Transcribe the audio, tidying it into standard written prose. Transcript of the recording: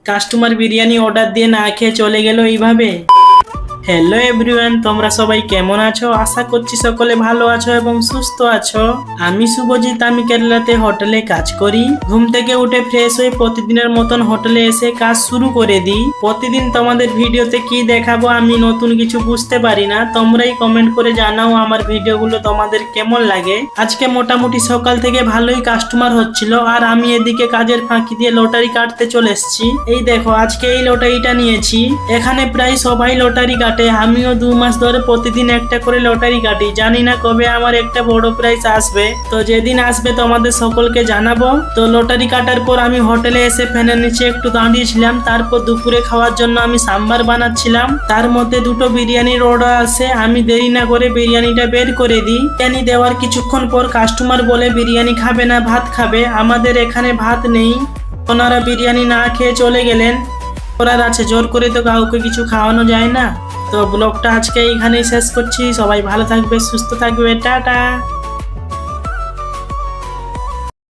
Customer biryani order দিয়ে না খেয়ে চলে গেল এইভাবে। হ্যালো এভরিওয়ান, তোমরা সবাই কেমন আছো? আশা করছি সকলে ভালো আছো এবং সুস্থ আছো। আমি শুভজিৎ, আমি কেরালাতে হোটেলে কাজ করি। ঘুম থেকে উঠে ফ্রেশ হয়ে প্রতিদিনের মতন হোটেলে এসে কাজ শুরু করে দিই। প্রতিদিন তোমাদের ভিডিওতে কি দেখাবো আমি নতুন কিছু বুঝতে পারি না, তোমরাই কমেন্ট করে জানাও আমার ভিডিওগুলো তোমাদের কেমন লাগে। আজকে মোটামুটি সকাল থেকে ভালোই কাস্টমার হচ্ছিল, আর আমি এদিকে কাজের ফাঁকি দিয়ে লটারি কাটতে চলে এসেছি। এই দেখো, আজকে এই লটারিটা নিয়েছি। এখানে প্রায় সবাই লটারি কাটে, আমিও 2 মাস ধরে প্রতিদিন একটা করে লটারি কাটি। জানি না কবে আমার একটা বড় প্রাইজ আসবে, তো যেদিন আসবে তোমাদের সকলকে জানাবো। তো লটারি কাটার পর আমি হোটেলে এসে ফ্যানের নিচে একটু দাঁড়িয়েছিলাম। তারপর দুপুরে খাওয়ার জন্য আমি সাম্বার বানাচ্ছিলাম। তার মধ্যে 2টো বিরিয়ানির অর্ডার আসে। আমি দেরি না করে বিরিয়ানিটা বের করে দিই। বিরিয়ানি দেওয়ার কিছুক্ষণ পর কাস্টমার বলে বিরিয়ানি খাবে না, ভাত খাবে। আমাদের এখানে ভাত নেই। ওনারা বিরিয়ানি না খেয়ে চলে গেলেন। করার আছে, জোর করে তো কাউকে কিছু খাওয়ানো যায় না। তো ব্লগটা আজকে এইখানেই শেষ করছি। সবাই ভালো থাকবে, সুস্থ থাকবে, টাটা।